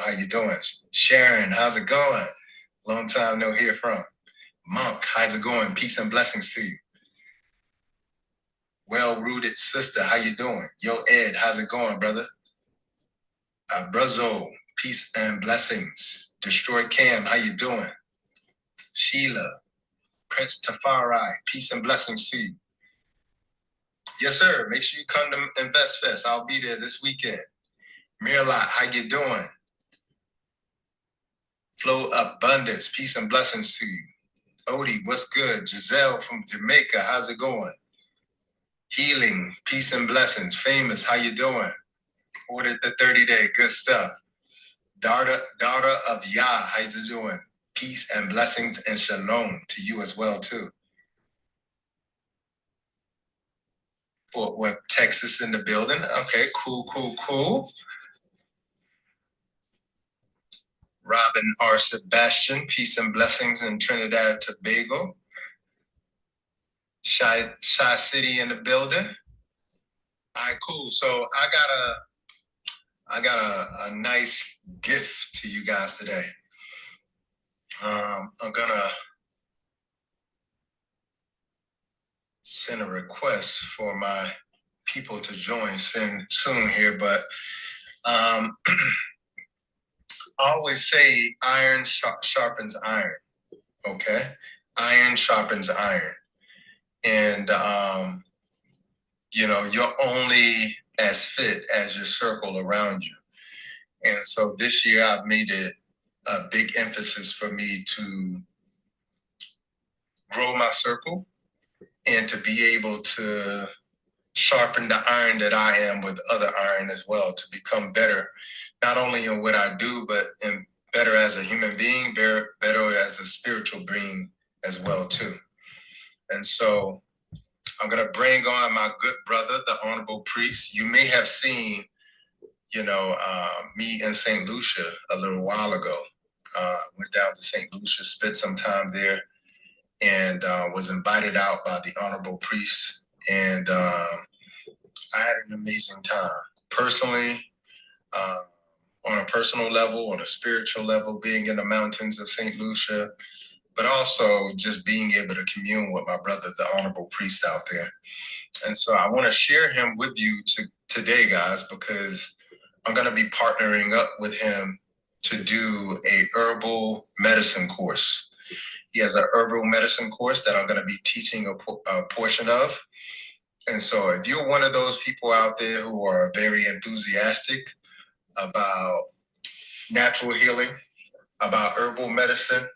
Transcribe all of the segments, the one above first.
how you doing? Sharon, how's it going? Long time no hear from. Monk, how's it going? Peace and blessings to you. Well-rooted sister, how you doing? Yo, Ed, how's it going, brother? Bruzzo, peace and blessings. Destroy Cam, how you doing? Sheila, Prince Tafari, peace and blessings to you. Yes, sir. Make sure you come to Invest Fest. I'll be there this weekend. Miralot, how you doing? Flow Abundance, peace and blessings to you. Odie, what's good? Giselle from Jamaica, how's it going? Healing, peace and blessings. Famous, how you doing? Ordered the 30-day, good stuff. Daughter of Yah, how you doing? Peace and blessings and shalom to you as well, too. Fort Worth, Texas in the building. Okay, cool. Robin R. Sebastian, peace and blessings in Trinidad, Tobago. Shy City in the building. All right, cool. So I got a nice gift to you guys today. I'm gonna send a request for my people to join soon here, but I always say iron sharpens iron, okay? Iron sharpens iron. And, you're only as fit as your circle around you. And so this year I've made it a big emphasis for me to grow my circle and to be able to sharpen the iron that I am with other iron as well, to become better, not only in what I do, but better as a human being, better as a spiritual being as well, too. And so I'm going to bring on my good brother, the Honorable Priest. You may have seen, me in St. Lucia a little while ago. Went down to St. Lucia, spent some time there, and was invited out by the Honorable Priest. And I had an amazing time. Personally, on a personal level, on a spiritual level, being in the mountains of St. Lucia, but also just being able to commune with my brother, the Honorable Priest out there. And so I want to share him with you today, guys, because I'm going to be partnering up with him to do a herbal medicine course. He has an herbal medicine course that I'm going to be teaching a portion of. And so if you're one of those people out there who are very enthusiastic about natural healing, about herbal medicine,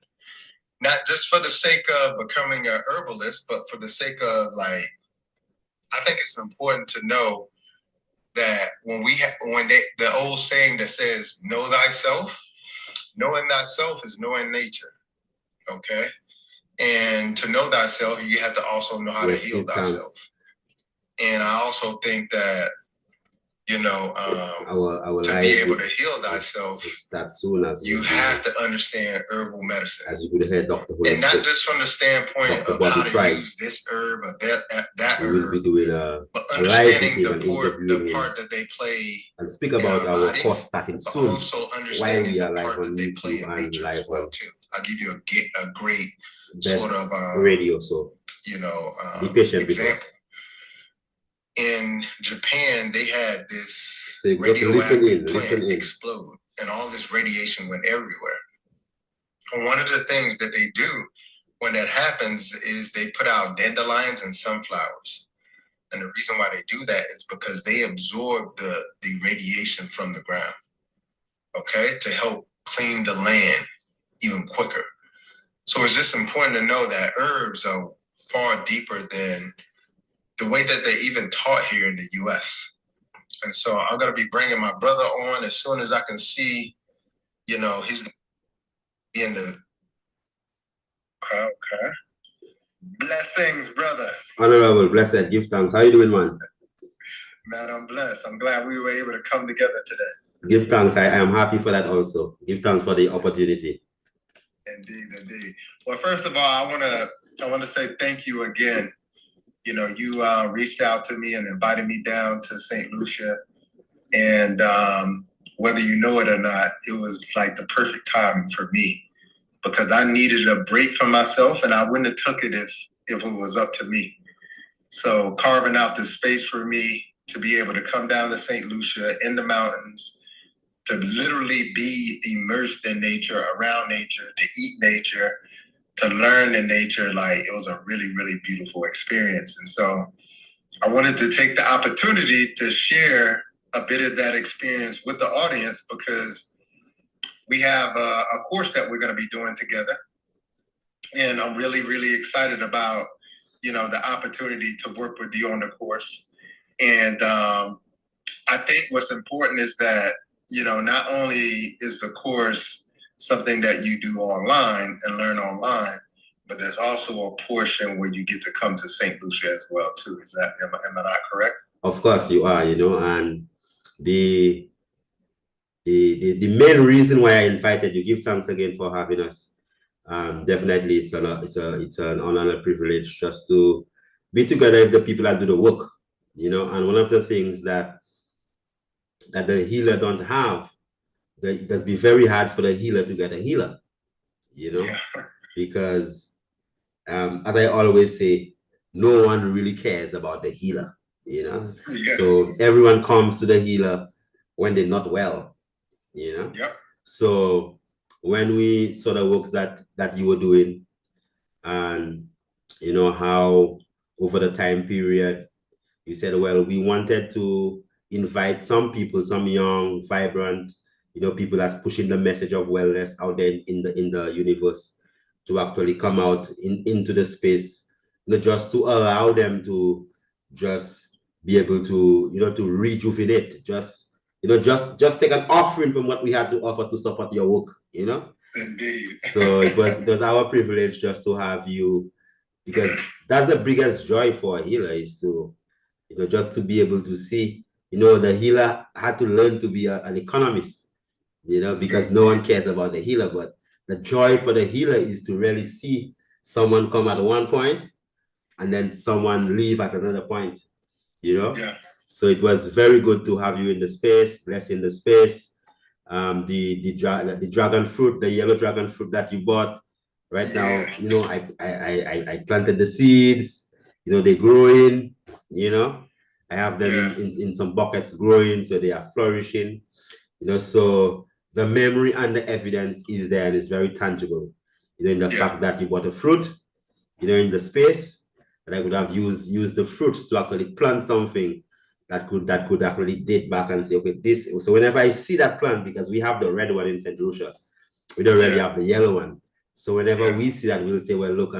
not just for the sake of becoming an herbalist, but for the sake of, I think it's important to know that the old saying that says, know thyself, knowing thyself is knowing nature, okay? And to know thyself, you have to also know how to heal thyself. And I also think that, to be able to heal thyself, you have to understand herbal medicine. As you could hear, Dr. And not just from the standpoint of how to use this herb or that herb, but understanding the part that they play and speak about our course starting soon, but also understanding the part that they play in nature as well, too. I'll give you a great sort of radio, example. In Japan, they had this radioactive plant explode, and all this radiation went everywhere. And one of the things that they do when that happens is they put out dandelions and sunflowers. And the reason why they do that is because they absorb the radiation from the ground, okay, to help clean the land even quicker. So it's just important to know that herbs are far deeper than the way that they even taught here in the U.S. And so I'm going to be bringing my brother on as soon as I can see, he's in the... Okay. Blessings, brother. Honorable, blessed, give thanks. How you doing, man? Man, I'm blessed. I'm glad we were able to come together today. Give thanks. I am happy for that also. Give thanks for the opportunity. Indeed. Well, first of all, I want to say thank you again. You reached out to me and invited me down to St. Lucia. And whether you know it or not, it was like the perfect time for me because I needed a break from myself, and I wouldn't have took it if it was up to me. So carving out the space for me to be able to come down to St. Lucia in the mountains, to literally be immersed in nature, around nature, to eat nature, to learn in nature, like it was a really, really beautiful experience. And so I wanted to take the opportunity to share a bit of that experience with the audience because we have a course that we're going to be doing together. And I'm really, really excited about, the opportunity to work with you on the course. And I think what's important is that, not only is the course something that you do online and learn online, but there's also a portion where you get to come to St. Lucia as well, too. Am I not correct? Of course you are, and the main reason why I invited you, give thanks again for having us. Definitely it's an honor and a privilege just to be together with the people that do the work, and one of the things that the healer don't have, it does be very hard for the healer to get a healer, because as I always say, no one really cares about the healer, Yeah. So everyone comes to the healer when they're not well, Yep. So when we saw the works that you were doing, and how over the time period you said, well, we wanted to invite some people, some young, vibrant, people that's pushing the message of wellness out there in the universe, to actually come out into the space, just to allow them to just be able to, to rejuvenate, just take an offering from what we had to offer to support your work, Indeed. So it was our privilege just to have you, because that's the biggest joy for a healer, is to, just to be able to see, the healer had to learn to be an economist, because no one cares about the healer, but the joy for the healer is to really see someone come at one point and then someone leave at another point, Yeah. So it was very good to have you in the space, blessing the space. The dragon fruit, the yellow dragon fruit that you bought right now, I planted the seeds, they're growing, I have them in some buckets growing, so they are flourishing, so the memory and the evidence is there, and it's very tangible, in the fact that you bought a fruit, in the space, and I could have used the fruits to actually plant something that could actually date back and say, okay, this. So whenever I see that plant, because we have the red one in St. Lucia, we don't really have the yellow one. So whenever we see that, we'll say, well, look,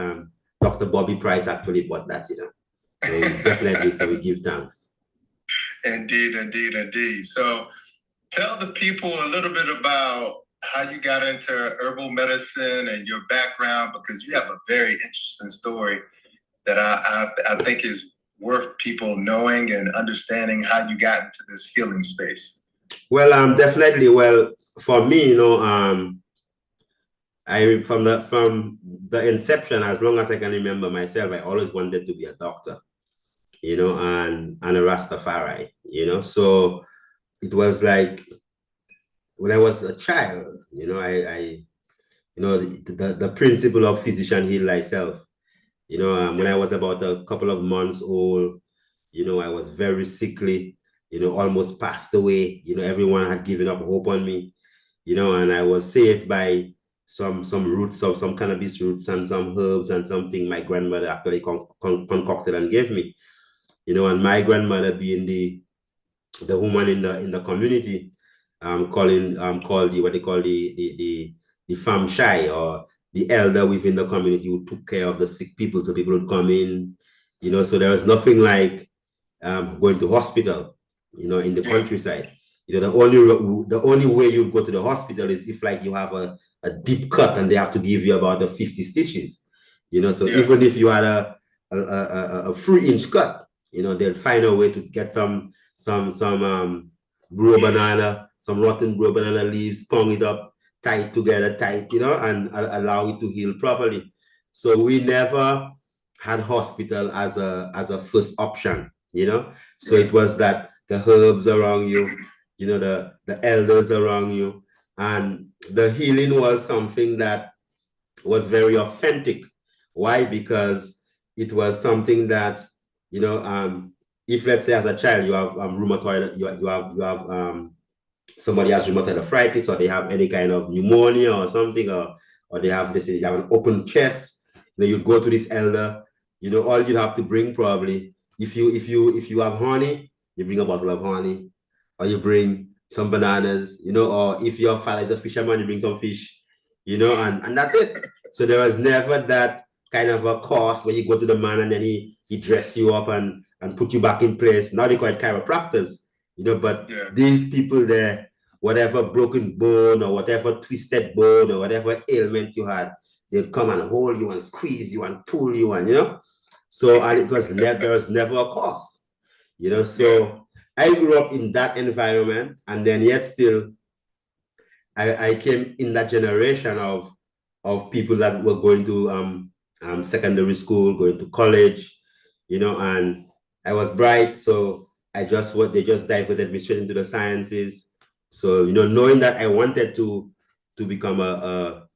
Dr. Bobby Price actually bought that, So definitely, so we give thanks. Indeed. So tell the people a little bit about how you got into herbal medicine and your background, because you have a very interesting story that I think is worth people knowing and understanding how you got into this healing space. Well, definitely. Well, for me, I from the inception, as long as I can remember myself, I always wanted to be a doctor, and a Rastafari, So it was like when I was a child, I the principle of physician heal thyself. When I was about a couple of months old, I was very sickly, almost passed away. Everyone had given up hope on me, and I was saved by some roots of some cannabis roots and some herbs and something my grandmother actually concocted and gave me. And my grandmother being the woman in the community, called what they call the femme shy, or the elder within the community, who took care of the sick people, so people would come in, so there was nothing like going to hospital, in the countryside. The only way you go to the hospital is if like you have a deep cut and they have to give you about 50 stitches, so even if you had a 3-inch cut, they'll find a way to get some bro banana, some rotten bro banana leaves, pong it up, tie it together tight, and allow it to heal properly. So we never had hospital as a first option, So it was that the herbs around you, the elders around you. And the healing was something that was very authentic. Why? Because it was something that, if let's say as a child you have rheumatoid, somebody has rheumatoid arthritis, or they have any kind of pneumonia or something, or they have this, they have an open chest, you'd go to this elder, all you'd have to bring probably, if you have honey, you bring a bottle of honey, or you bring some bananas, or if your father is a fisherman, you bring some fish, and that's it. So there was never that kind of a course where you go to the man and then he dress you up and put you back in place. Now they call it chiropractors, but these people there, whatever broken bone or whatever twisted bone or whatever ailment you had, they'd come and hold you and squeeze you and pull you, and so, and there was never a course, so I grew up in that environment, and then yet still I came in that generation of people that were going to secondary school, going to college, and I was bright, so they just diverted me straight into the sciences. So, knowing that I wanted to become a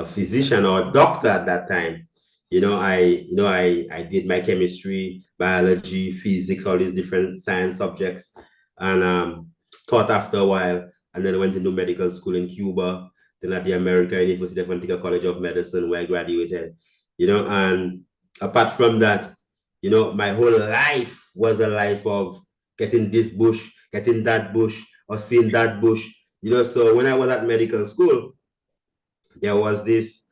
physician or a doctor at that time, I did my chemistry, biology, physics, all these different science subjects, and taught after a while, and then I went into medical school in Cuba, then at the American University of Antigua College of Medicine, where I graduated, and apart from that, my whole life was a life of getting this bush, getting that bush, or seeing that bush, so when I was at medical school, there was this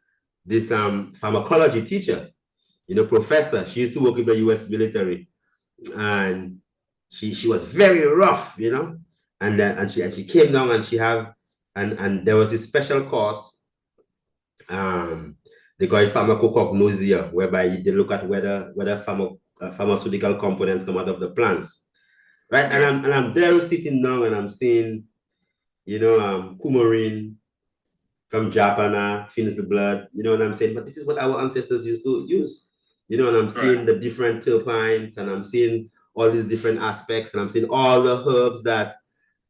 pharmacology teacher, professor. She used to work with the US military, and she was very rough, and she came down, and she have and there was this special course, they call it pharmacognosia, whereby they look at whether pharmaceutical components come out of the plants, right? And I'm there sitting down, and I'm seeing, coumarin from Japan, thins the blood, and I'm saying, but this is what our ancestors used to use, and I'm seeing the different terpenes, and I'm seeing all these different aspects, and I'm seeing all the herbs that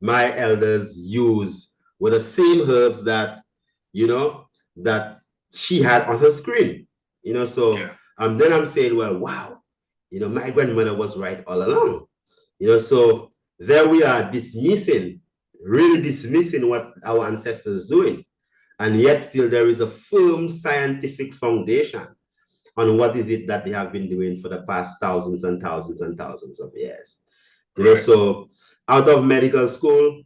my elders use were the same herbs that, that she had on her screen, so then I'm saying, well, wow, my grandmother was right all along, so there we are really dismissing what our ancestors doing. And yet still there is a firm scientific foundation on what is it that they have been doing for the past thousands and thousands and thousands of years. So out of medical school,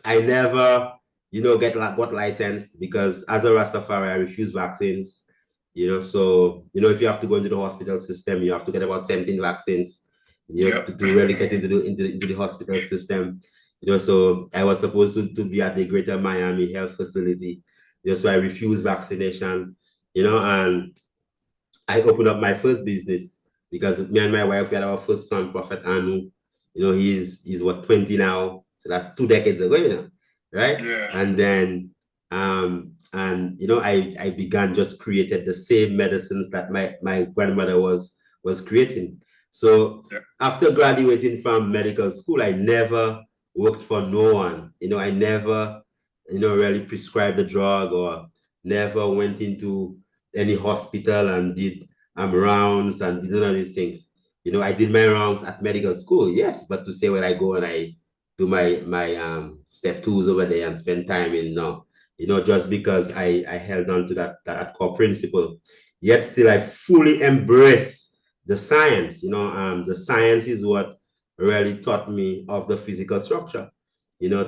I never, got licensed, because as a Rastafari, I refuse vaccines. So, if you have to go into the hospital system, you have to get about 17 vaccines, to really get into the hospital system. So I was supposed to be at the Greater Miami Health Facility. So I refused vaccination, and I opened up my first business, because me and my wife, we had our first son, Prophet Anu. He's what, 20 now. So that's 2 decades ago, right? Yeah. And then I began, just created the same medicines that my grandmother was creating. So after graduating from medical school, I never worked for no one. I never, really prescribed the drug, or never went into any hospital and did rounds and did none of these things. I did my rounds at medical school, yes, but to say when I go and I do my step twos over there and spend time in, no, just because I held on to that core principle. Yet still I fully embrace the science. The science is what really taught me of the physical structure,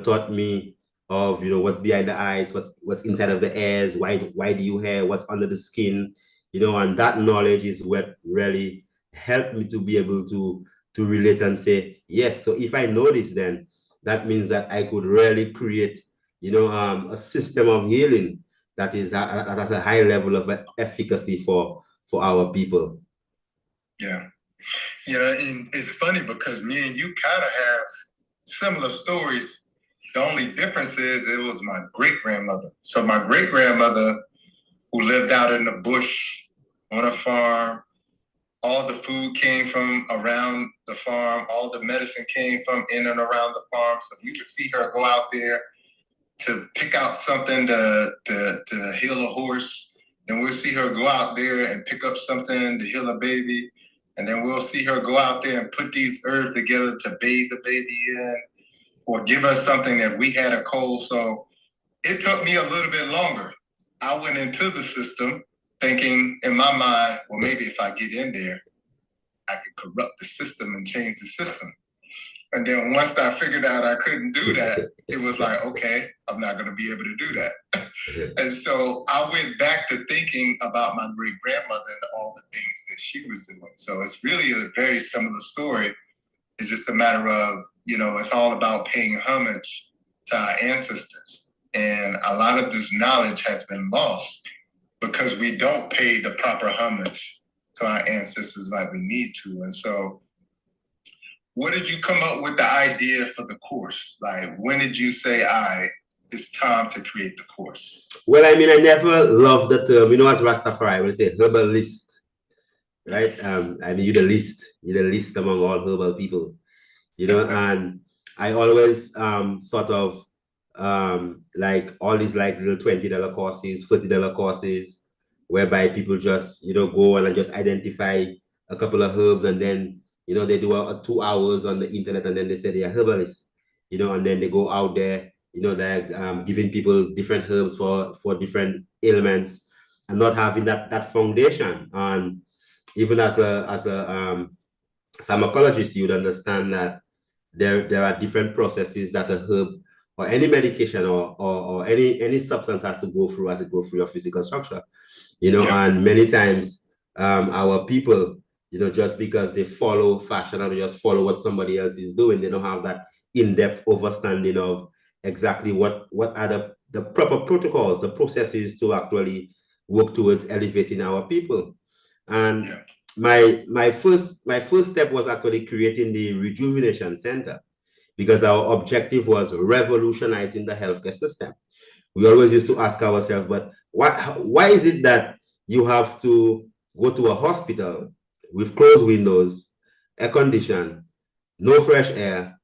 taught me of, what's behind the eyes, what's inside of the ears, why do you hair, what's under the skin, and that knowledge is what really helped me to be able to relate and say, yes, so if I know this, then that means that I could really create, a system of healing that has a high level of efficacy for our people. Yeah. And it's funny because me and you kind of have similar stories. The only difference is it was my great-grandmother. So my great-grandmother, who lived out in the bush on a farm, All the food came from around the farm. All the medicine came from in and around the farm. So we would see her go out there to pick out something to heal a horse. Then we'll see her go out there and pick up something to heal a baby. And then we'll see her go out there and put these herbs together to bathe the baby in, or give us something if we had a cold. So it took me a little bit longer. I went into the system thinking in my mind, well, maybe if I get in there, I could corrupt the system and change the system. And then once I figured out I couldn't do that, it was like, okay, I'm not going to be able to do that. And so I went back to thinking about my great grandmother and all the things that she was doing. So it's really a very similar story. It's just a matter of, it's all about paying homage to our ancestors. And a lot of this knowledge has been lost because we don't pay the proper homage to our ancestors like we need to. And so what did you come up with the idea for the course? Like, when did you say, all right, it's time to create the course? Well, I mean, I never loved the term, as Rastafari will say, herbalist, right? I mean, you're the least among all herbal people, and I always thought of like all these like little $20 courses, $40 courses, whereby people just, go and just identify a couple of herbs, and then they do 2 hours on the internet, and then they say they are herbalists, and then they go out there, they're giving people different herbs for different ailments, and not having that foundation. And even as a pharmacologist, you would understand that there are different processes that a herb or any medication or any substance has to go through as it goes through your physical structure, and many times our people, just because they follow fashion and just follow what somebody else is doing, they don't have that in-depth understanding of exactly what are the proper protocols, the processes to actually work towards elevating our people. And my first step was actually creating the Rejuvenation Center, because our objective was revolutionizing the healthcare system. We always used to ask ourselves, but why is it that you have to go to a hospital with closed windows, air conditioned, no fresh air,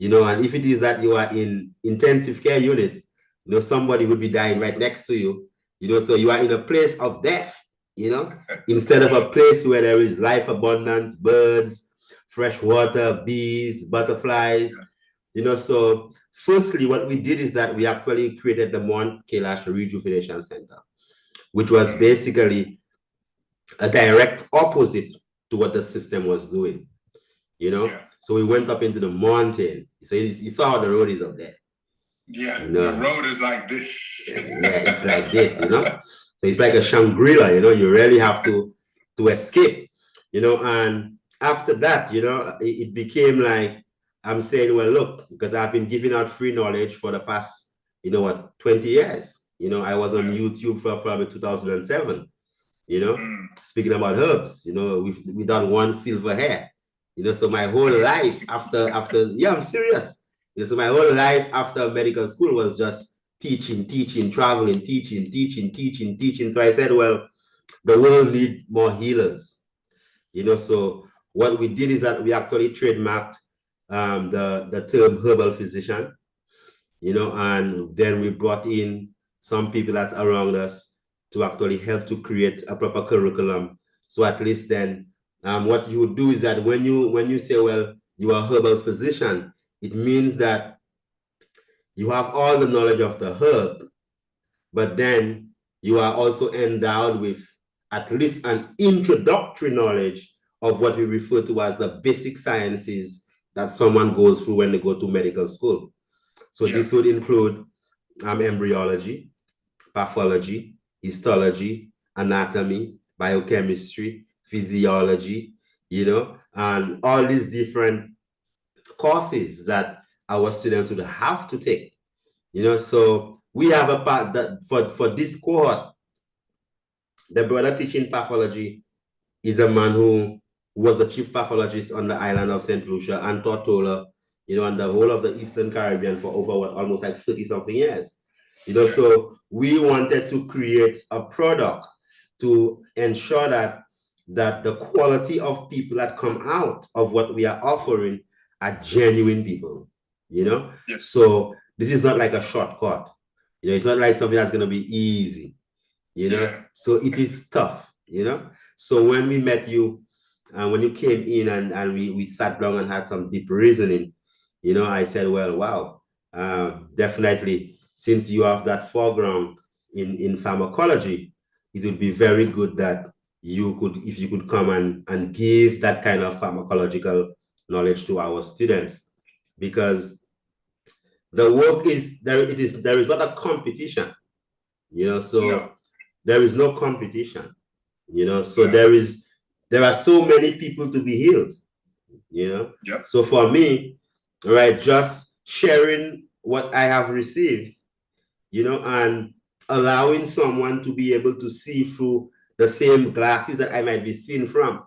and if it is that you are in intensive care unit, somebody would be dying right next to you, so you are in a place of death, instead of a place where there is life abundance, birds, fresh water, bees, butterflies, so firstly, what we did is that we actually created the Mount Kailash Rejuvenation Center, which was basically a direct opposite to what the system was doing, So we went up into the mountain. So you saw how the road is up there. Yeah, the road is like this. Yeah, it's like this, So it's like a Shangri-La, you really have to escape, and after that, it became like, I'm saying, well, look, because I've been giving out free knowledge for the past, 20 years. I was on YouTube for probably 2007, speaking about herbs, without one silver hair, so my whole life after, yeah, I'm serious. So my whole life after medical school was just teaching, traveling, teaching. So I said, well, the world needs more healers, so what we did is that we actually trademarked the term herbal physician, and then we brought in some people that's around us to actually help to create a proper curriculum. So at least then what you would do is that when you say, well, you are a herbal physician, it means that you have all the knowledge of the herb, but then you are also endowed with at least an introductory knowledge of what we refer to as the basic sciences that someone goes through when they go to medical school. So this would include embryology, pathology, histology, anatomy, biochemistry, physiology, and all these different courses that our students would have to take, so we have a part that for this cohort, the brother teaching pathology is a man who was the chief pathologist on the island of St. Lucia and Tortola, and the whole of the Eastern Caribbean for over almost like 30 something years, so we wanted to create a product to ensure that that the quality of people that come out of what we are offering are genuine people, you know? Yes. So this is not like a shortcut. You know, it's not like something that's going to be easy, you know? Yeah. So it is tough, you know? So when we met you, and when you came in and we sat down and had some deep reasoning, you know, I said, well, wow, definitely, since you have that foreground in pharmacology, it would be very good that you could, if you could come and give that kind of pharmacological knowledge to our students, because the work is there, there is not a competition, you know, so No. there is no competition, you know, so No. there are so many people to be healed, you know. Yeah. So for me, right, just sharing what I have received, you know, and allowing someone to be able to see through the same glasses that I might be seeing from.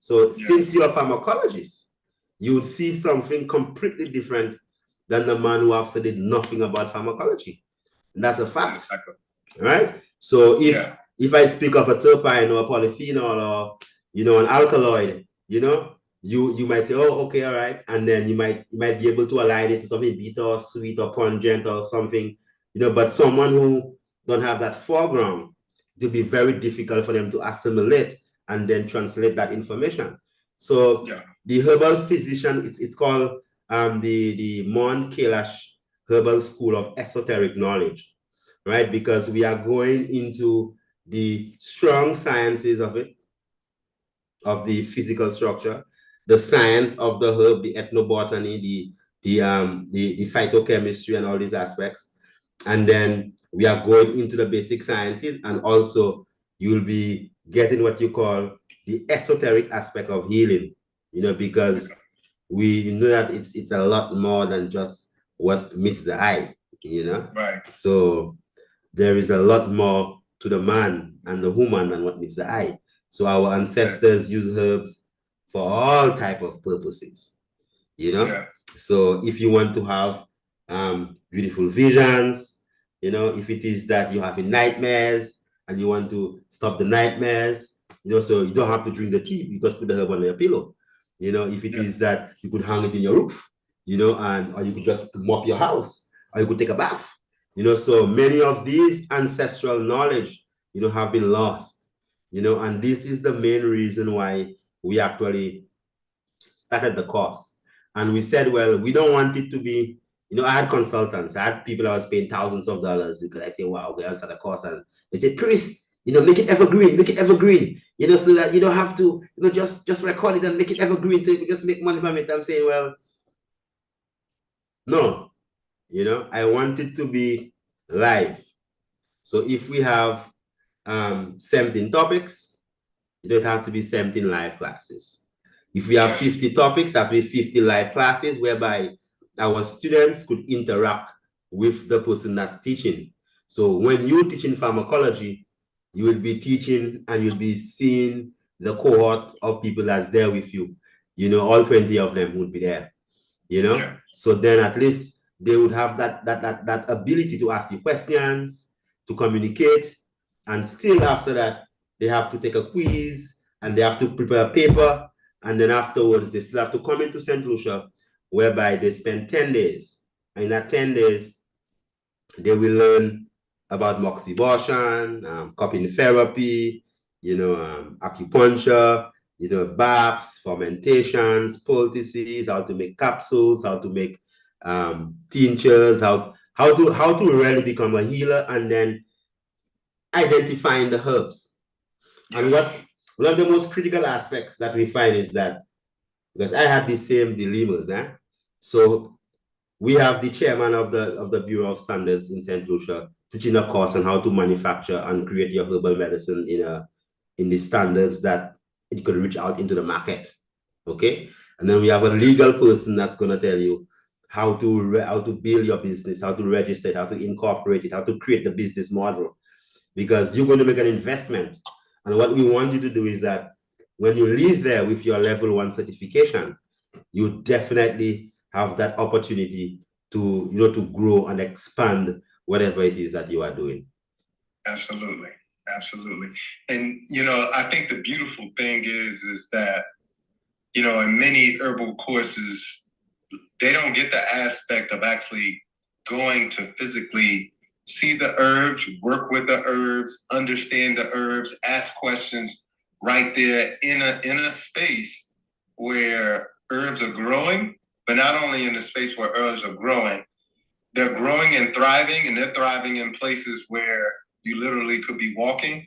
So since you're a pharmacologist, you would see something completely different than the man who have studied nothing about pharmacology. And that's a fact. Exactly. Right? So if I speak of a terpene or a polyphenol or, you know, an alkaloid, you know, you might say, oh, okay, all right. And then you might be able to align it to something bitter or sweet or pungent or something, you know, but someone who don't have that foreground, it will be very difficult for them to assimilate and then translate that information. So the herbal physician, it's called the Kailash Herbal School of Esoteric Knowledge, right? Because we are going into the strong sciences of it, of the physical structure, the science of the herb, the ethnobotany, the phytochemistry and all these aspects. And then we are going into the basic sciences, and also you'll be getting what you call the esoteric aspect of healing, you know, because we know that it's a lot more than just what meets the eye, you know. Right. So there is a lot more to the man and the woman than what meets the eye. So our ancestors use herbs for all type of purposes, you know. Yeah. So if you want to have beautiful visions, you know, if it is that you're having nightmares and you want to stop the nightmares, you know, so you don't have to drink the tea, you just put the herb on your pillow. You know, if it is that you could hang it in your roof, you know, and or you could just mop your house, or you could take a bath. You know, so many of these ancestral knowledge, you know, have been lost, you know, and this is the main reason why we actually started the course. And we said, well, we don't want it to be, you know, I had consultants, I had people I was paying thousands of dollars because I say, wow, we have started a course. And they say, Chris, you know, make it evergreen, you know, so that you don't have to, you know, just record it and make it evergreen so you can just make money from it. I'm saying, well, no, you know, I want it to be live. So if we have 17 topics, it don't have to be 17 live classes. If we have 50 topics, that will be 50 live classes whereby our students could interact with the person that's teaching. So when you're teaching pharmacology, you will be teaching and you'll be seeing the cohort of people that's there with you. You know, all 20 of them would be there, you know? So then at least they would have that ability to ask you questions, to communicate, and still after that, they have to take a quiz and they have to prepare a paper, and then afterwards they still have to come into St. Lucia, whereby they spend 10 days. And in that 10 days, they will learn about moxibustion, cupping therapy, you know, acupuncture, you know, baths, fermentations, poultices, how to make capsules, how to make tinctures, how to really become a healer, and then identifying the herbs. And one of the most critical aspects that we find is that, because I had the same dilemmas, so we have the chairman of the Bureau of Standards in St. Lucia teaching a course on how to manufacture and create your herbal medicine in the standards that it could reach out into the market. Okay. And then we have a legal person that's going to tell you how to build your business, how to register it, how to incorporate it, how to create the business model, because you're going to make an investment. And what we want you to do is that when you leave there with your level 1 certification, you definitely have that opportunity to grow and expand whatever it is that you are doing. Absolutely. Absolutely. And, you know, I think the beautiful thing is that, you know, in many herbal courses, they don't get the aspect of actually going to physically see the herbs, work with the herbs, understand the herbs, ask questions right there in a space where herbs are growing, but not only in a space where herbs are growing, they're growing and thriving, and they're thriving in places where you literally could be walking,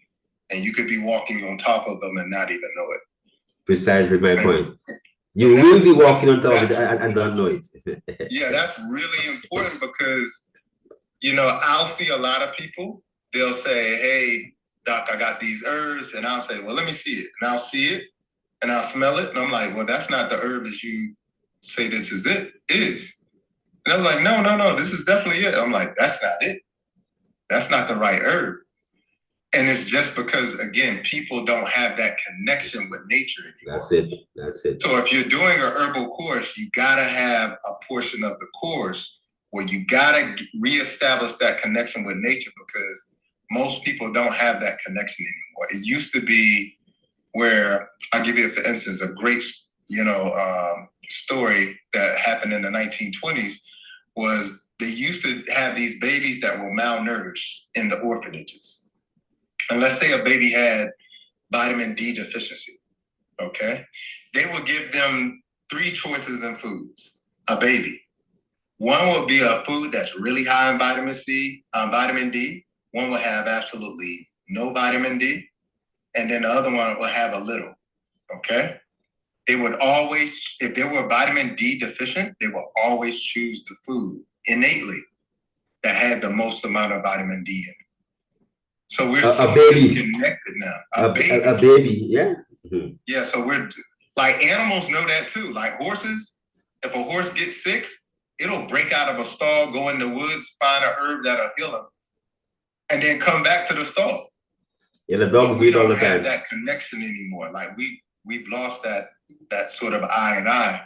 and you could be walking on top of them and not even know it. Precisely my point. You will be walking on top of it and don't know it. Yeah, that's really important because, you know, I'll see a lot of people, they'll say, hey, doc, I got these herbs. And I'll say, well, let me see it. And I'll see it and I'll smell it. And I'm like, well, that's not the herb that you say this is it is. And I'm like, no, this is definitely it. I'm like, that's not it. That's not the right herb. And it's just because, again, people don't have that connection with nature anymore. That's it. So if you're doing a herbal course, you got to have a portion of the course where you got to reestablish that connection with nature, because most people don't have that connection anymore. It used to be where, I'll give you, for instance, a great, you know, story that happened in the 1920s was they used to have these babies that were malnourished in the orphanages. And let's say a baby had vitamin D deficiency, okay? They would give them 3 choices in foods, a baby. One would be a food that's really high in vitamin D. One will have absolutely no vitamin D. And then the other one will have a little, okay? They would always, if they were vitamin D deficient, they will always choose the food innately that had the most amount of vitamin D in it. So we're so disconnected now. A baby, yeah. Mm-hmm. Yeah, so we're like, animals know that too. Like horses, if a horse gets sick, it'll break out of a stall, go in the woods, find a herb that'll heal him, and then come back to the stall. Yeah, the dogs do it all the time. We don't have that connection anymore. Like we've lost that sort of eye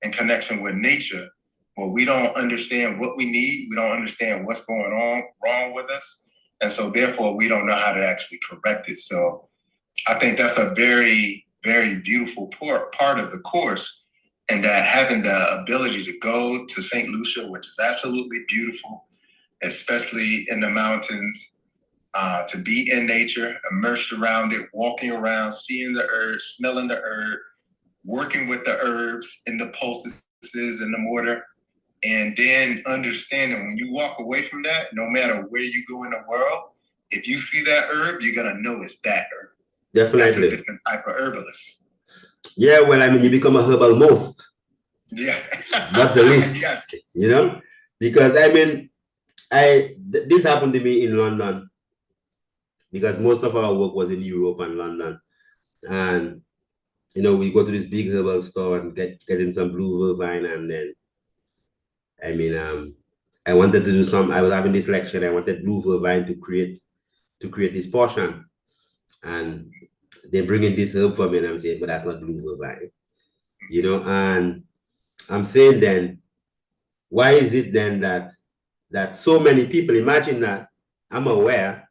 and connection with nature, where we don't understand what we need. We don't understand what's going on wrong with us. And so therefore we don't know how to actually correct it. So I think that's a very, very beautiful part of the course, and that having the ability to go to St. Lucia, which is absolutely beautiful, especially in the mountains, to be in nature, immersed around it, walking around, seeing the herbs, smelling the herb, working with the herbs in the poultices in the mortar, and then understanding when you walk away from that, no matter where you go in the world, if you see that herb, you're going to know it's that herb. Definitely. That's a different type of herbalist. Yeah, well, I mean, you become a herbal most. Yeah. Not the least. Yes. You know? Because, I mean, this happened to me in London, because most of our work was in Europe and London. And, you know, we go to this big herbal store and get in some blue vervine, and then, I mean, I wanted to do I was having this lecture, and I wanted blue vervine to create this potion. And they bring in this herb for me, and I'm saying, but that's not blue vervine. You know, and I'm saying then, why is it then that so many people, imagine that I'm aware,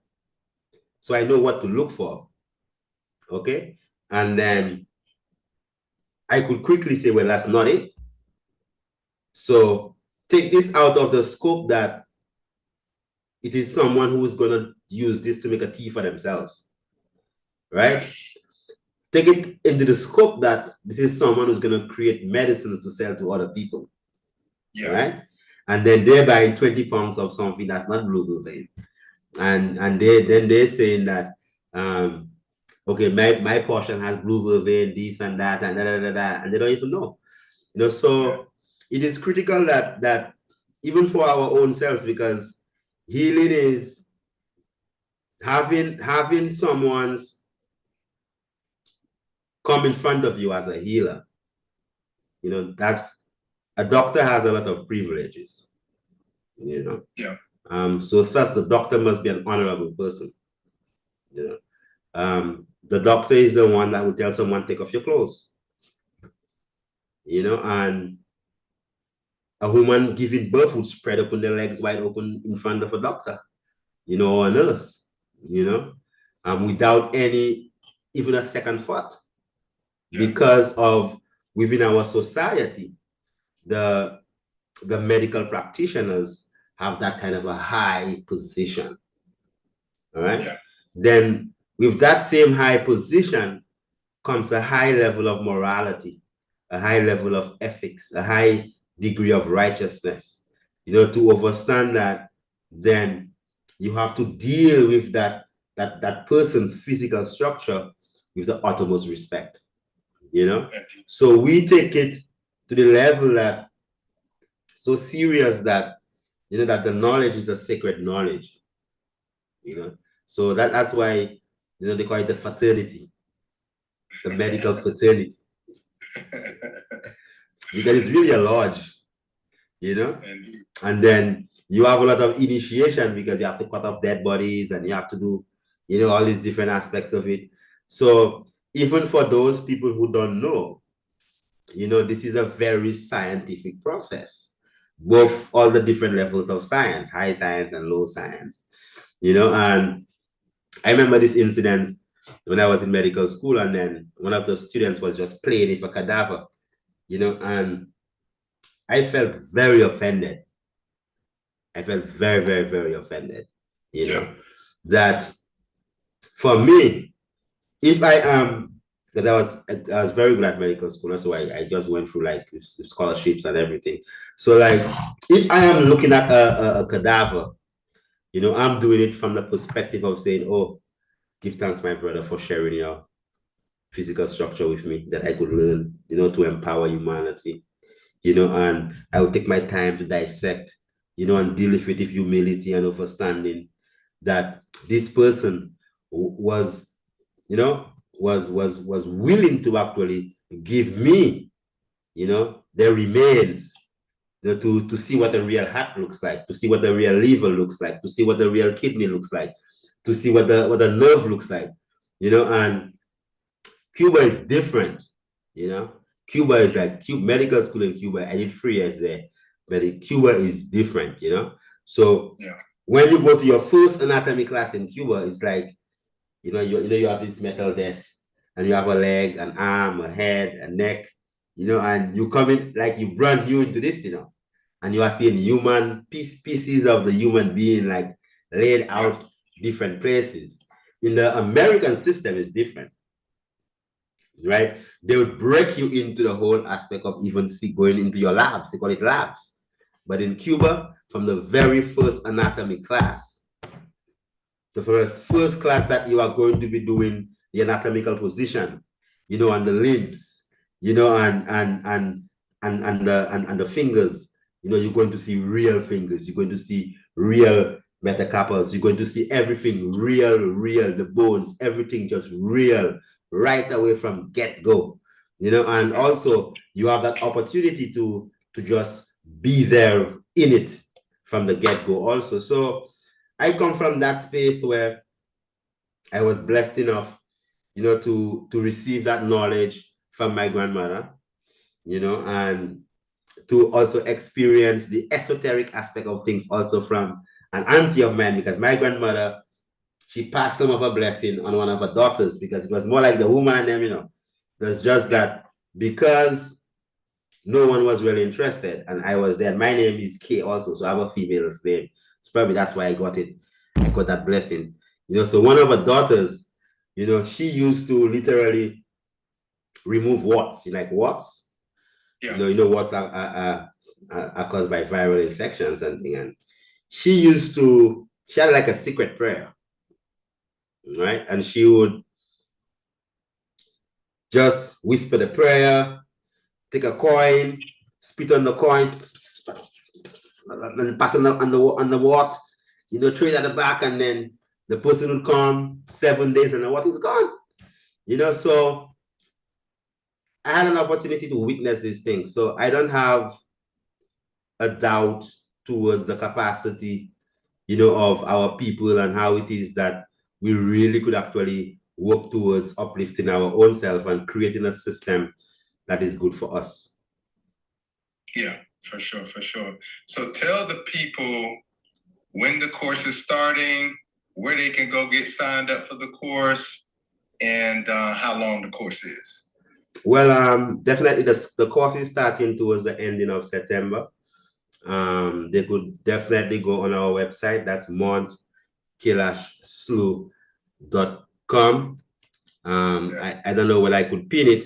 so I know what to look for, okay? And then I could quickly say, well, that's not it. So take this out of the scope that it is someone who is going to use this to make a tea for themselves, right? Take it into the scope that this is someone who's going to create medicines to sell to other people, right? And then they're buying 20 pounds of something that's not blue vervain. And they're saying that, okay, my portion has blue vervain, this and that, and and they don't even know. You know, so it is critical that even for our own selves, because healing is having someone's come in front of you as a healer. You know, that's a doctor has a lot of privileges. You know. Yeah. So thus the doctor must be an honorable person. You know. The doctor is the one that would tell someone, take off your clothes. You know, and a woman giving birth would spread open their legs wide open in front of a doctor, you know, or a nurse, you know. without even a second thought, because of within our society, the medical practitioners have that kind of a high position. All right. Yeah. Then with that same high position comes a high level of morality, a high level of ethics, a high degree of righteousness. To understand that, then you have to deal with that person's physical structure with the uttermost respect. So we take it to the level that so serious that that the knowledge is a sacred knowledge. So that's why they call it the fraternity, the medical fraternity, because it's really a lodge, and then you have a lot of initiation because you have to cut off dead bodies and you have to do all these different aspects of it. So even for those people who don't know, this is a very scientific process, both all the different levels of science, high science and low science, and I remember this incident when I was in medical school, and then one of the students was just playing with a cadaver, and I felt very offended. I felt very, very, very offended, that for me, if I am, because I was very good at medical school, so I just went through like scholarships and everything. So like, if I am looking at a cadaver, I'm doing it from the perspective of saying, oh, give thanks, my brother, for sharing your physical structure with me that I could learn, to empower humanity, and I would take my time to dissect, and deal with it with humility and understanding that this person was, was willing to actually give me, their remains, to see what a real heart looks like, to see what the real liver looks like, to see what the real kidney looks like, to see what the nerve looks like, and Cuba is different, Cuba is like medical school in Cuba. I did 3 years there, but Cuba is different, So when you go to your first anatomy class in Cuba, it's like, you have this metal desk, and you have a leg, an arm, a head, a neck, and you come in like you brand new into this, and you are seeing human pieces of the human being like laid out different places. In the American system, it's different. Right? They would break you into the whole aspect of even going into your labs. They call it labs. But in Cuba, from the very first anatomy class, the first class that you are going to be doing the anatomical position, and the limbs, and the fingers, you're going to see real fingers. You're going to see real metacarpals. You're going to see everything real, the bones, everything just real, right away from get-go, and also you have that opportunity to just be there in it from the get-go also. So I come from that space where I was blessed enough, to receive that knowledge from my grandmother, and to also experience the esoteric aspect of things also from an auntie of mine, because my grandmother, she passed some of her blessing on one of her daughters, because it was more like the woman, it was just that because no one was really interested, and I was there. My name is K also, so I have a female's name. So probably that's why I got it. I got that blessing. So one of her daughters, she used to literally remove warts. You like warts? Yeah. Warts are caused by viral infections and things. And she had like a secret prayer, right? And she would just whisper the prayer, take a coin, spit on the coin, and pass on the wart, throw it at the back, and then the person would come 7 days and the wart is gone. So I had an opportunity to witness these things. So I don't have a doubt towards the capacity, of our people and how it is that we really could actually work towards uplifting our own self and creating a system that is good for us. Yeah, for sure. So tell the people when the course is starting, where they can go get signed up for the course, and how long the course is. Well, definitely the course is starting towards the ending of September. They could definitely go on our website. That's KailashSlu.com. I don't know whether I could pin it.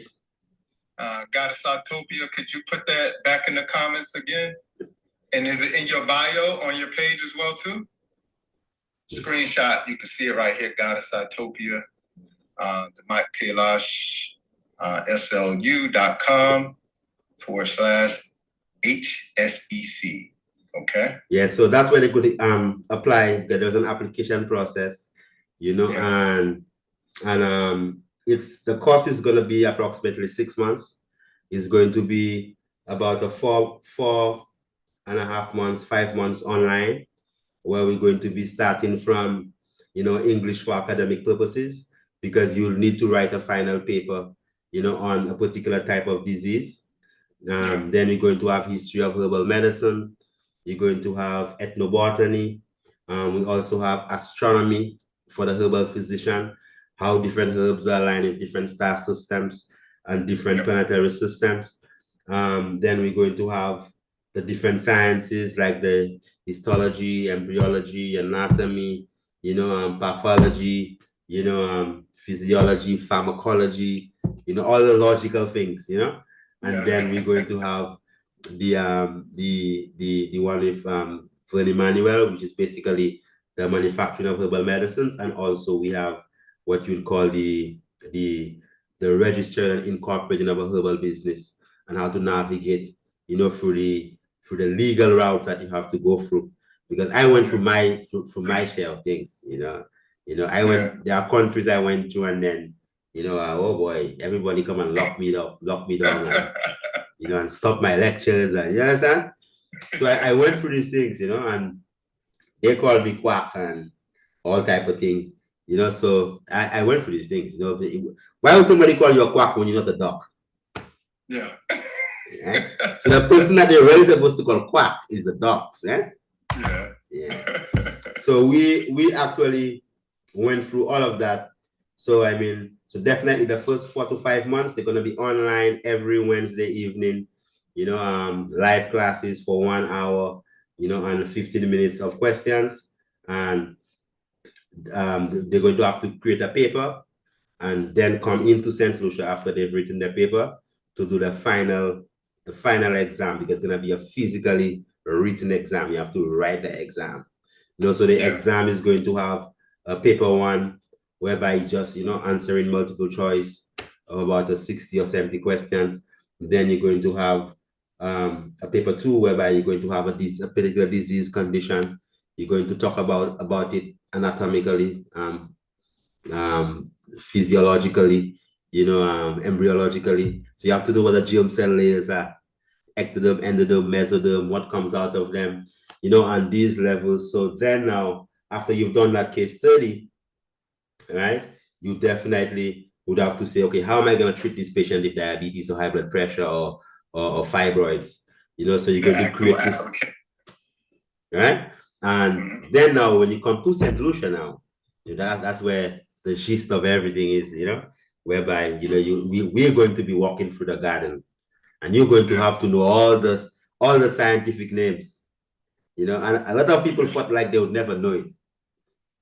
Goddess Autopia, could you put that back in the comments again? And is it in your bio on your page as well too? Screenshot, you can see it right here, Goddess Autopia. The Mike Kailash, SLU.com/HSEC. Okay. Yeah, so that's where they could apply. There's an application process, you know, and it's the course is going to be approximately 6 months. It's going to be about a 4.5 months, 5 months online, where we're going to be starting from, you know, English for academic purposes, because you'll need to write a final paper, you know, on a particular type of disease. Then you're going to have history of herbal medicine. You're going to have ethnobotany. We also have astronomy for the herbal physician, how different herbs are aligned with different star systems and different planetary systems. Then we're going to have the different sciences like the histology, embryology, anatomy, you know, pathology, you know, physiology, pharmacology, you know, all the logical things, you know. And then we're going to have the one with Vernon Manuel, which is basically the manufacturing of herbal medicines, and also we have what you'd call the registered and incorporating of a herbal business, and how to navigate, you know, through the legal routes that you have to go through. Because I went through my share of things, you know. I went. There are countries I went to, and then, you know, oh boy, everybody come and lock me down, and, you know, and stop my lectures, and you understand. So I went through these things, you know, and they called me quack and all type of thing, you know. So I went through these things, you know. Why would somebody call you a quack when you're not a doc? Yeah. Yeah. So the person that they're really supposed to call quack is the docs, eh? Yeah. So we actually went through all of that. So I mean, so definitely the first 4 to 5 months, they're gonna be online every Wednesday evening, you know, live classes for 1 hour, you know, and 15 minutes of questions. And they're going to have to create a paper and then come into St. Lucia after they've written their paper to do the final exam, because it's going to be a physically written exam. You have to write the exam. You know, so the exam is going to have a paper one, whereby you just, you know, answering multiple choice of about 60 or 70 questions. Then you're going to have a paper two, whereby you're going to have a particular disease condition. You're going to talk about it anatomically, physiologically, you know, embryologically. So you have to know what the germ cell layers are, ectoderm, endoderm, mesoderm, what comes out of them, you know, on these levels. So then now, after you've done that case study, right, you definitely would have to say, okay, how am I going to treat this patient with diabetes or high blood pressure or fibroids? You know, so you're going to create this, right? And then now, when you come to St. Lucia now, you know, that's where the gist of everything is, you know, whereby, you know, we're going to be walking through the garden, and you're going to have to know all the scientific names, you know, and a lot of people felt like they would never know it.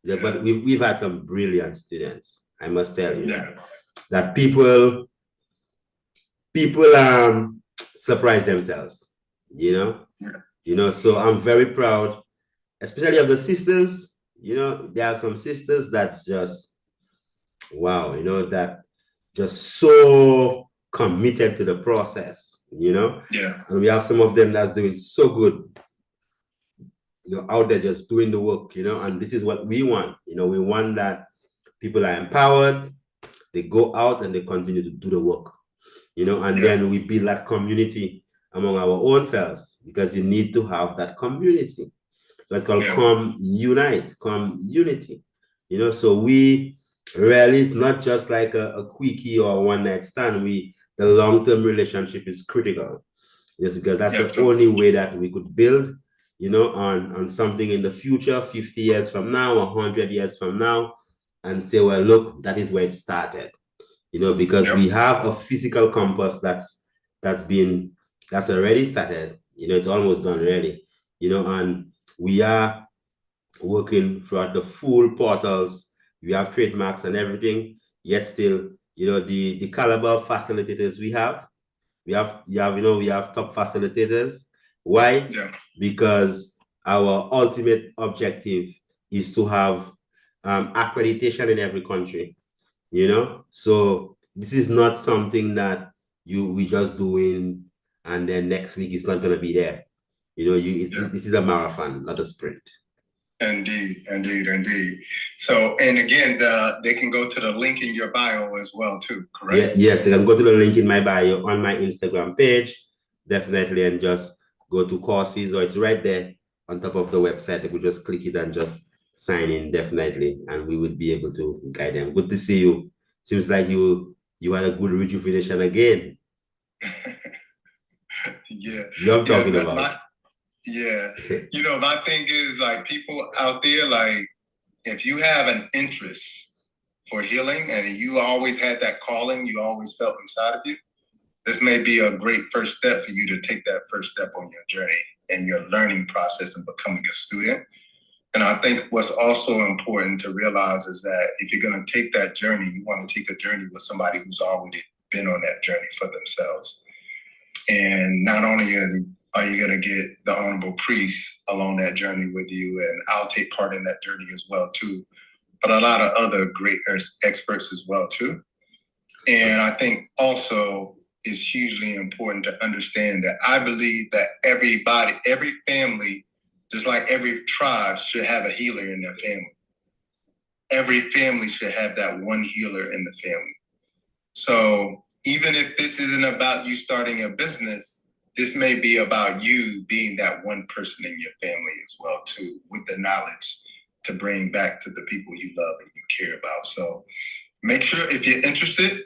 Yeah, but we've had some brilliant students, I must tell you, that people surprise themselves, you know. You know, so I'm very proud, especially of the sisters. You know, there are some sisters that's just wow, you know, that just so committed to the process, you know. And we have some of them that's doing so good, you know, out there just doing the work, you know. And this is what we want, you know. We want that people are empowered, they go out and they continue to do the work, you know. And then we build that community among our own selves, because you need to have that community. So it's called come unite, come unity, you know. So we really, it's not just like a quickie or a one night stand. The long-term relationship is critical. Yes, because that's the only way that we could build on something in the future, 50 years from now, 100 years from now, and say, well, look, that is where it started, because we have a physical compass that's already started, it's almost done really, and we are working throughout the full portals. We have trademarks and everything, yet still, the caliber of facilitators we have top facilitators. Why? Yeah. Because our ultimate objective is to have accreditation in every country, so this is not something that we just doing and then next week it's not going to be there. This is a marathon, not a sprint. Indeed. So, and again, they can go to the link in your bio as well, too, correct? Yes, they can go to the link in my bio on my Instagram page, definitely, and just go to courses, or it's right there on top of the website. They could just click it and just sign in, definitely, and we would be able to guide them. Good to see you. Seems like you had a good rejuvenation again. Yeah. You're talking about. My thing is, like, people out there, like, if you have an interest for healing and you always had that calling, you always felt inside of you, this may be a great first step for you to take that first step on your journey and your learning process of becoming a student. And I think what's also important to realize is that if you're going to take that journey, you want to take a journey with somebody who's already been on that journey for themselves. And not only are you going to get the Honorable Priest along that journey with you, and I'll take part in that journey as well, too, but a lot of other great experts as well, too. And I think also it's hugely important to understand that I believe that every family, just like every tribe, should have a healer in their family. Every family should have that one healer in the family. So even if this isn't about you starting a business, this may be about you being that one person in your family as well, too, with the knowledge to bring back to the people you love and you care about. So make sure, if you're interested,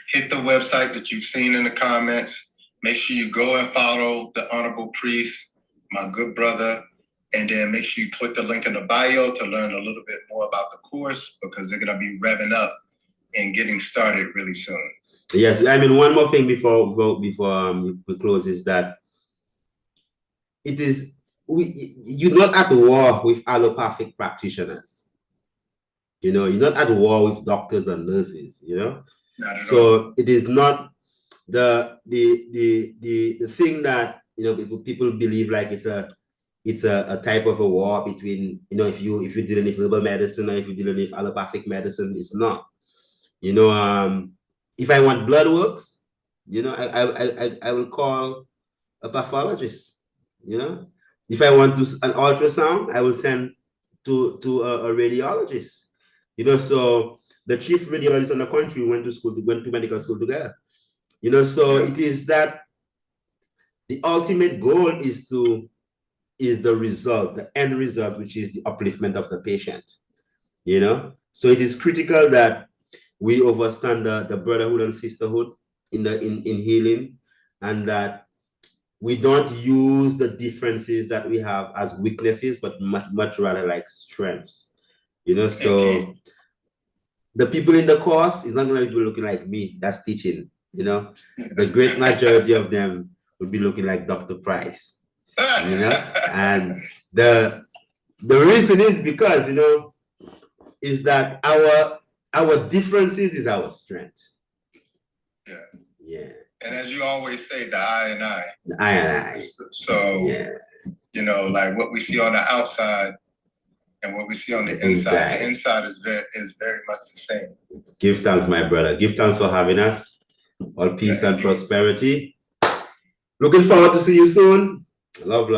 hit the website that you've seen in the comments. Make sure you go and follow the Honorable Priest, my good brother, and then make sure you click the link in the bio to learn a little bit more about the course, because they're going to be revving up and getting started really soon. Yes, I mean, one more thing before we close is that you're not at war with allopathic practitioners. You're not at war with doctors and nurses. Not at all. It is not the thing that people believe like it's a type of a war between if you're dealing with herbal medicine or if you're dealing with allopathic medicine. It's not. If I want blood works, I will call a pathologist. If I want an ultrasound, I will send to a radiologist. So the chief radiologist in the country went to medical school together. So it is that the ultimate goal is the result, the end result, which is the upliftment of the patient. So it is critical that we understand the brotherhood and sisterhood in healing, and that we don't use the differences that we have as weaknesses, but much rather like strengths. So the people in the course is not going to be looking like me that's teaching. The great majority of them would be looking like Dr. Price. And the reason is because is that our differences is our strength. Yeah. And as you always say, the I and I. The I and I. So, like what we see on the outside and what we see on the inside. The inside is very much the same. Give thanks, my brother. Give thanks for having us. All peace and prosperity. Looking forward to see you soon. Love.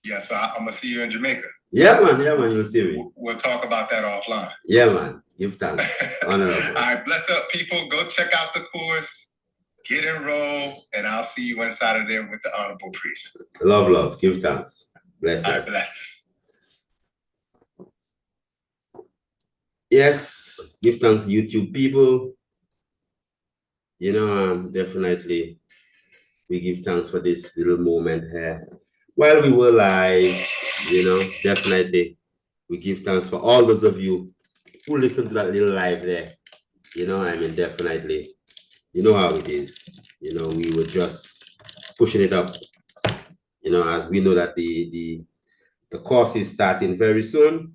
Yeah, so I'm going to see you in Jamaica. Yeah, man. You'll see me. We'll talk about that offline. Yeah, man. Give thanks. Honorable. All right, blessed up, people. Go check out the course. Get enrolled. And I'll see you inside of there with the Honorable Priest. Love. Give thanks. Bless you. All right, bless. Yes. Give thanks, YouTube people. Definitely we give thanks for this little moment here. While we were live, definitely we give thanks for all those of you who listened to that little live there. Definitely, you know how it is. We were just pushing it up, as we know that the course is starting very soon.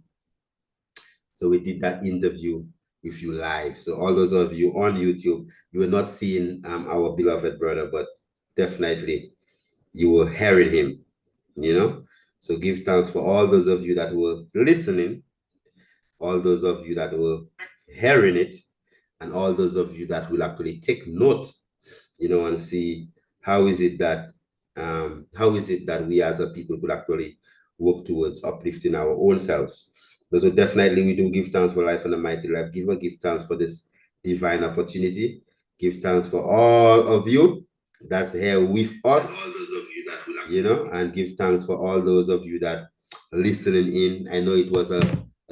So we did that interview with you live. So all those of you on YouTube, you were not seeing our beloved brother, but definitely you were hearing him. So give thanks for all those of you that were listening, all those of you that were hearing it, and all those of you that will actually take note, and see how is it that we as a people could actually work towards uplifting our own selves. So definitely we do give thanks for life and a mighty life giver. Give thanks for this divine opportunity. Give thanks for all of you that's here with us. All those of you that and give thanks for all those of you that are listening in. I know it was a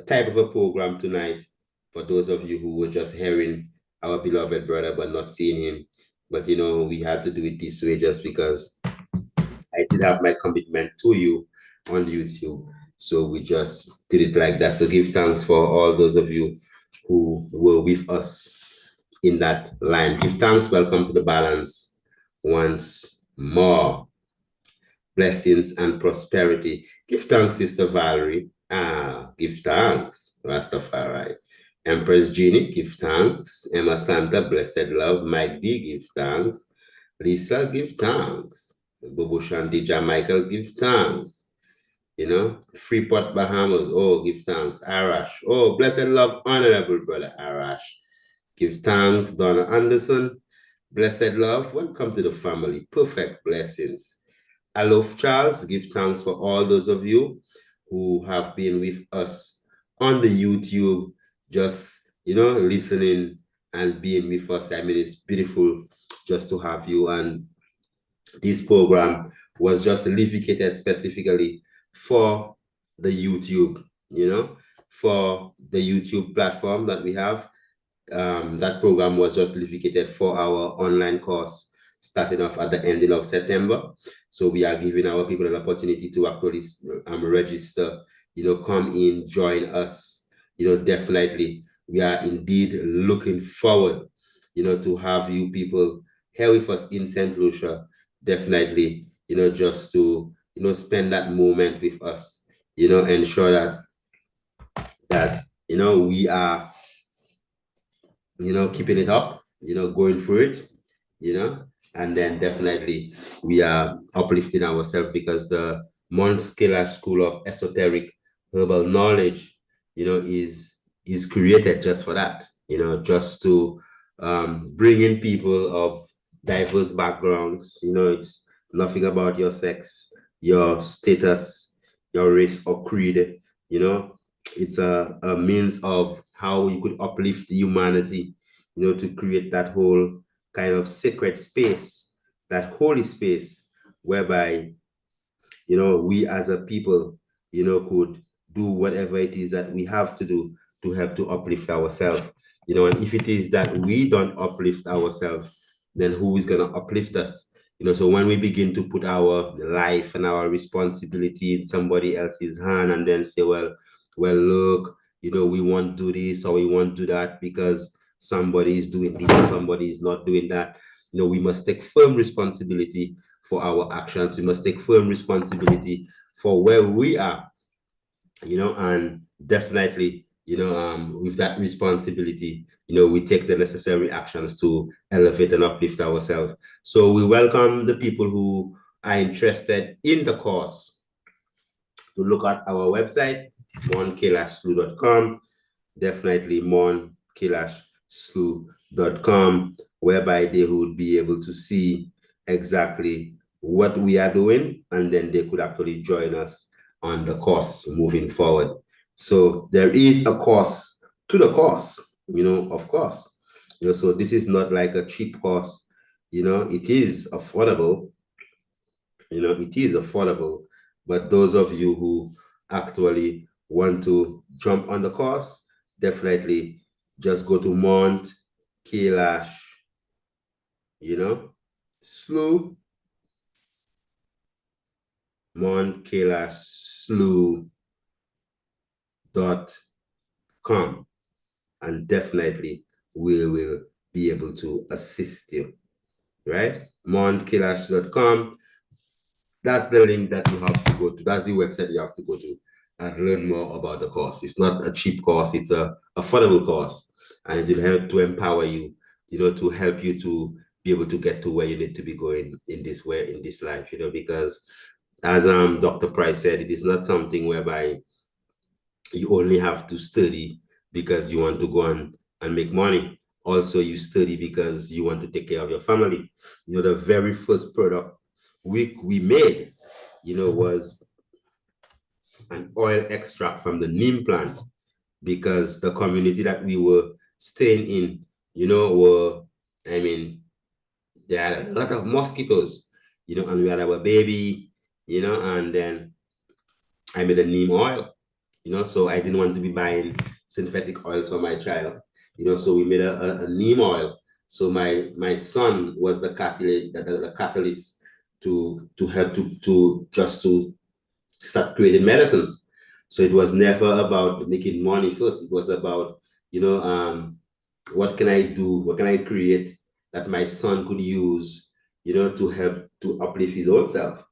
type of a program tonight for those of you who were just hearing our beloved brother but not seeing him. But we had to do it this way just because I did have my commitment to you on YouTube. So we just did it like that. So give thanks for all those of you who were with us in that line. Give thanks. Welcome to the balance once more. Blessings and prosperity. Give thanks, Sister Valerie. Give thanks, Rastafari. Empress Jeannie, give thanks. Emma Santa, blessed love. Mike D, give thanks. Lisa, give thanks. Bobo Shandija Michael, give thanks. Freeport, Bahamas, oh, give thanks. Arash, oh, blessed love, honorable brother Arash. Give thanks, Donna Anderson. Blessed love, welcome to the family. Perfect blessings. Alof Charles, give thanks for all those of you who have been with us on the YouTube, just, listening and being with us. It's beautiful just to have you. And this program was just dedicated specifically for the YouTube, for the YouTube platform that we have. That program was just dedicated for our online course starting off at the ending of September. So we are giving our people an opportunity to actually register, come in, join us. Definitely we are indeed looking forward, to have you people here with us in St. Lucia. Definitely, just to, spend that moment with us, ensure that we are keeping it up, going through it, and then definitely we are uplifting ourselves because the Mount Kailash School of Esoteric Herbal Knowledge, is created just for that, just to bring in people of diverse backgrounds. It's nothing about your sex, your status, your race or creed, it's a means of how you could uplift humanity, to create that whole kind of sacred space, that holy space, whereby, we as a people, could do whatever it is that we have to do to help to uplift ourselves. And if it is that we don't uplift ourselves, then who is going to uplift us? So when we begin to put our life and our responsibility in somebody else's hand and then say, well, look, we won't do this or we won't do that because somebody is doing this or somebody is not doing that. We must take firm responsibility for our actions. We must take firm responsibility for where we are, and definitely, with that responsibility, we take the necessary actions to elevate and uplift ourselves. So we welcome the people who are interested in the course to look at our website, monkilashslu.com, definitely monkilashslu.com, whereby they would be able to see exactly what we are doing, and then they could actually join us on the course moving forward. So there is a cost to the course, of course. So this is not like a cheap course, it is affordable, it is affordable. But those of you who actually want to jump on the course, definitely just go to Mount Kailash, SLU montkailashloo.com, and definitely we will be able to assist you, right? montkailash.com. That's the link that you have to go to. That's the website you have to go to and learn more about the course. It's not a cheap course, it's a affordable course, and it will help to empower you, to help you to be able to get to where you need to be going in this way, in this life, because as Dr. Price said, it is not something whereby you only have to study because you want to go and make money. Also, you study because you want to take care of your family. The very first product we made, was an oil extract from the neem plant, because the community that we were staying in, I mean, they had a lot of mosquitoes, and we had our baby, and then I made a neem oil, so I didn't want to be buying synthetic oils for my child, so we made a neem oil. So my son was the catalyst to help to start creating medicines. So it was never about making money first. It was about, what can I do? What can I create that my son could use, to help to uplift his own self.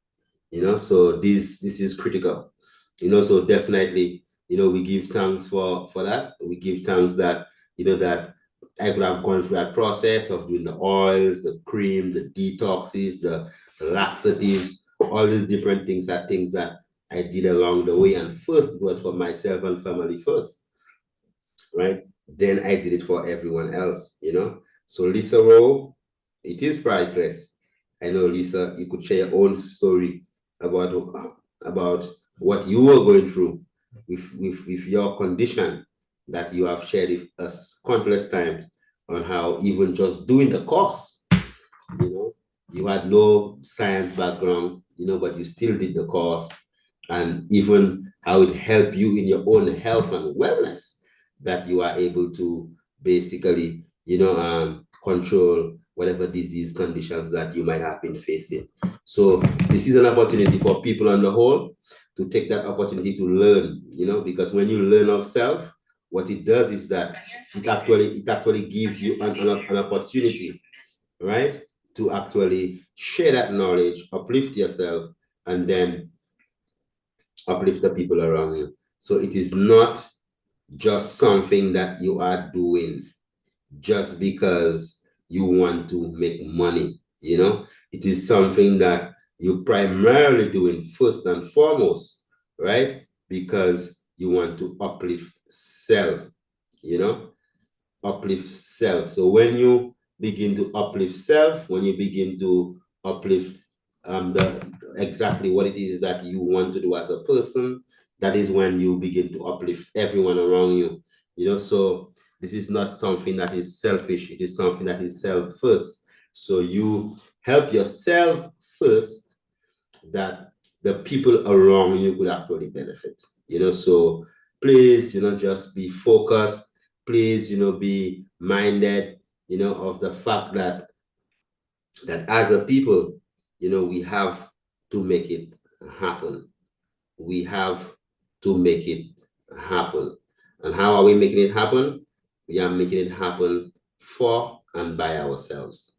So this is critical. So definitely, we give thanks for that. We give thanks that, that I could have gone through that process of doing the oils, the cream, the detoxes, the laxatives, all these different things that I did along the way. And first, it was for myself and family first, right? Then I did it for everyone else. So Lisa Rowe, it is priceless. I know, Lisa, you could share your own story about what you were going through with your condition that you have shared with us countless times, on how even just doing the course, you had no science background, but you still did the course, and even how it helped you in your own health and wellness, that you are able to basically, control whatever disease conditions that you might have been facing. So this is an opportunity for people on the whole to take that opportunity to learn, because when you learn of self, what it does is that it actually gives you an opportunity, right, to actually share that knowledge, uplift yourself, and then uplift the people around you. So it is not just something that you are doing just because you want to make money. It is something that you primarily doing first and foremost, right? Because you want to uplift self, you know, uplift self. So when you begin to uplift self, when you begin to uplift the exactly what it is that you want to do as a person, that is when you begin to uplift everyone around you. So this is not something that is selfish, it is something that is self first. So you help yourself first, that the people around you could actually benefit. So please, just be focused. Please, be minded, of the fact that as a people, we have to make it happen. We have to make it happen. And how are we making it happen? We are making it happen for and by ourselves.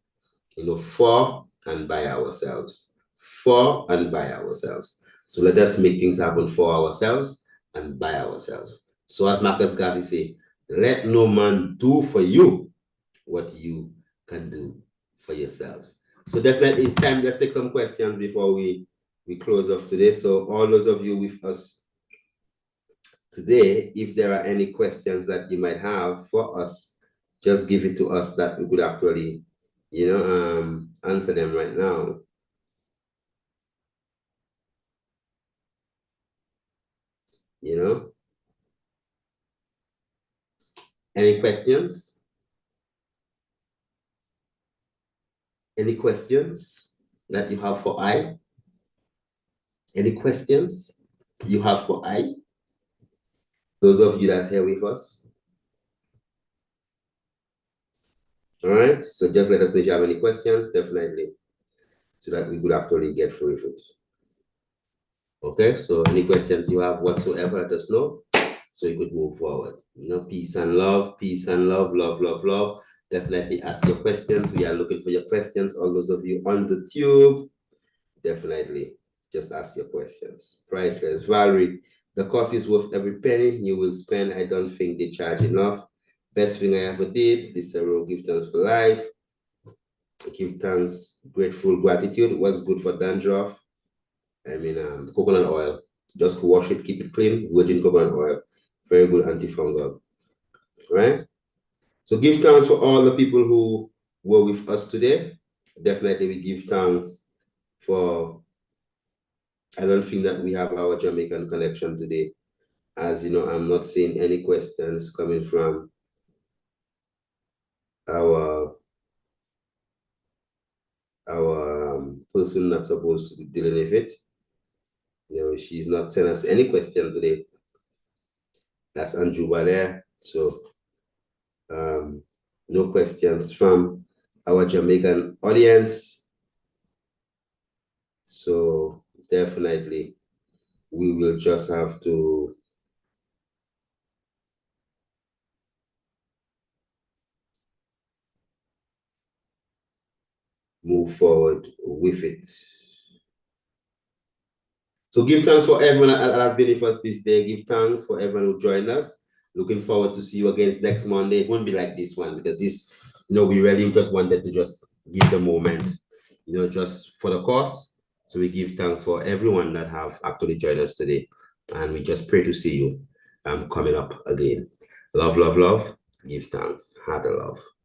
For and by ourselves. For and by ourselves. So let us make things happen for ourselves and by ourselves. So as Marcus Garvey say, let no man do for you what you can do for yourselves. So definitely it's time. Let's take some questions before we close off today. So all those of you with us today, if there are any questions that you might have for us, just give it to us, that we could actually, answer them right now. Any questions? Any questions that you have for I? Any questions you have for I? Those of you that's here with us. All right. So just let us know if you have any questions, definitely, so that we could actually get through with it. Okay, so any questions you have whatsoever, let us know so you could move forward. Peace and love, love, love, love. Definitely ask your questions. We are looking for your questions. All those of you on the tube, definitely just ask your questions. Priceless. Valerie, the cost is worth every penny you will spend. I don't think they charge enough. Best thing I ever did. This give thanks for life. Give thanks, grateful gratitude. What's good for dandruff? I mean, coconut oil. Just wash it, keep it clean. Virgin coconut oil, very good antifungal. Right. So give thanks for all the people who were with us today. Definitely, we give thanks for. I don't think that we have our Jamaican connection today. As you know, I'm not seeing any questions coming from our person not supposed to be dealing with it. She's not sending us any question today. That's Anjuba there. So no questions from our Jamaican audience. So definitely we will just have to move forward with it. So give thanks for everyone that has been with us this day. Give thanks for everyone who joined us. Looking forward to see you again next Monday. It won't be like this one because this, we really just wanted to just give the moment, just for the cause. So we give thanks for everyone that have actually joined us today. And we just pray to see you coming up again. Love, love, love. Give thanks. Heart and love.